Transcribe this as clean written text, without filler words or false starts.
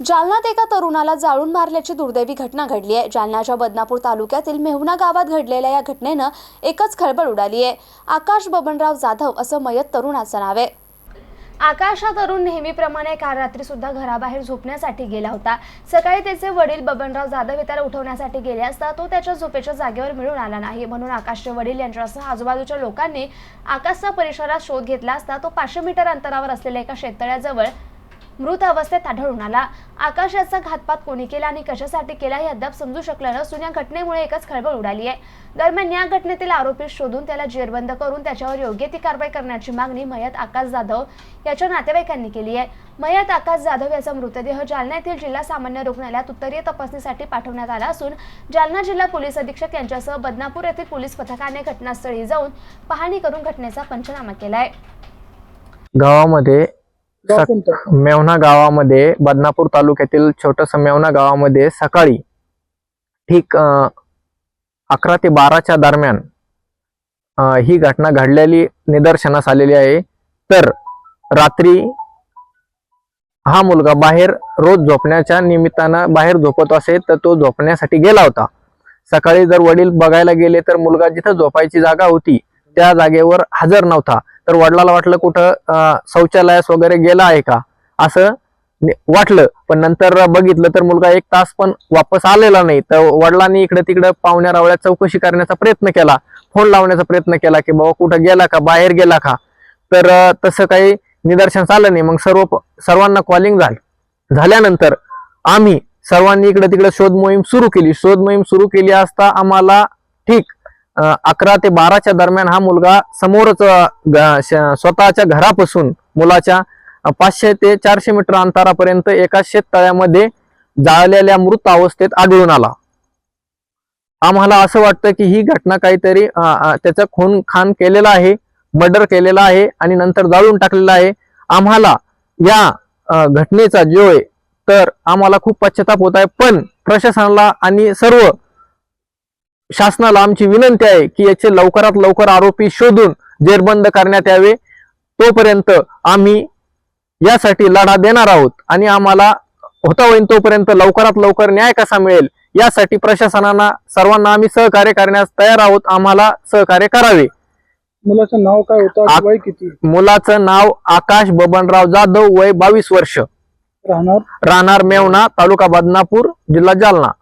जालन्यात एका तरुणाला जाळून मारल्याची दुर्दैवी घटना घडली आहे। जालन्याच्या बदनापूर तालुक्यातील मेहुणा गावात घडलेल्या या घटनेनं एकच खळबळ उडाली आहे। आकाश बबनराव जाधव असं मयत तरुणाचं नाव आहे। आकाश हा तरुण नेहमीप्रमाणे काल रात्री सुद्धा घराबाहेर झोपण्यासाठी गेला होता। सकाळी त्याचे वडील बबनराव जाधव त्याला उठवण्यासाठी गेले असता तो त्याच्या झोपेच्या जागेवर मिळून आला नाही, म्हणून आकाशचे वडील यांच्यासह आजूबाजूच्या लोकांनी आकाशचा परिसरात शोध घेतला असता तो 500 मीटर अंतरावर असलेल्या एका शेततळ्याजवळ मृत अवस्थेत आढळून आला। आकाश याचा घातपात कोणी केला आणि कशासाठी केला हे अद्याप समजू शकलं नसून या घटनेमुळे एकच खळबळ उडाली आहे। दरम्यान या घटनेतील आरोपी शोधून त्याला जेरबंद करून त्याच्यावर योग्य ती कारवाई करण्याची मागणी मयत आकाश जाधव याच्या नातेवाईकांनी केली आहे। मयत आकाश जाधव याचा मृतदेह जालना येथील जिल्हा सामान्य रुग्णालयात उत्तरीय तपासणीसाठी पाठवण्यात आला असून जालना जिल्हा पोलीस अधीक्षक यांच्यासह बदनापूर येथील पोलीस पथकाने घटनास्थळी जाऊन पाहणी करून घटनेचा पंचनामा केला आहे। गावामध्ये मेवणा गावामध्ये बदनापूर तालुक्यातील छोटंसं मेवणा गावामध्ये सकाळी ठीक 11 ते 12च्या दरम्यान ही घटना घडलेली निदर्शनास आलेली आहे। तर रात्री हा मुलगा बाहेर रोज झोपण्याच्या निमित्तानं बाहेर झोपत असे तर तो झोपण्यासाठी गेला होता। सकाळी जर वडील बघायला गेले तर मुलगा जिथं झोपायची जागा होती त्या जागेवर हजर नव्हता। तर वडिलाला वाटलं कुठं शौचालयास वगैरे गेला आहे का असं वाटलं, पण नंतर बघितलं तर मुलगा 1 तास पण वापस आलेला नाही। तर वडिलांनी इकडे तिकडे पाहुण्या रावळ्यात चौकशी करण्याचा प्रयत्न केला, फोन लावण्याचा प्रयत्न केला की बाबा कुठं गेला का, बाहेर गेला का, तर तसं काही निदर्शनास आलं नाही। मग सर्वांना कॉलिंग झाल्यानंतर आम्ही सर्वांनी इकडे तिकडे शोध मोहीम सुरू केली असता आम्हाला ठीक 11 ते 12च्या दरम्यान हा मुलगा समोरच स्वतःच्या घरापासून मुलाच्या 500 ते 400 मीटर अंतरापर्यंत एका शेततळ्यामध्ये जाळलेल्या मृत अवस्थेत आढळून आला। आम्हाला असं वाटतं की ही घटना काहीतरी त्याचा खून खान केलेला आहे, मर्डर केलेला आहे आणि नंतर जाळून टाकलेला आहे। आम्हाला या घटनेचा जो आहे तर आम्हाला खूप पश्चाताप होत आहे, पण प्रशासनाला आणि सर्व शासनाला आमची विनंती आहे की याचे लवकरात लवकर आरोपी शोधून जेरबंद करण्यात यावे। तोपर्यंत आम्ही यासाठी लढा देणार आहोत आणि आम्हाला होता होईल तोपर्यंत लवकरात लवकर न्याय कसा मिळेल यासाठी प्रशासनाला सर्वांना आम्ही सहकार्य करण्यास तयार आहोत। आम्हाला सहकार्य करावे। मुलाचं नाव काय होतं, वय किती? मुलाचं नाव आकाश बबनराव जाधव, वय 22 वर्ष, राहणार मेवणा, तालुका बदनापूर, जिल्हा जालना।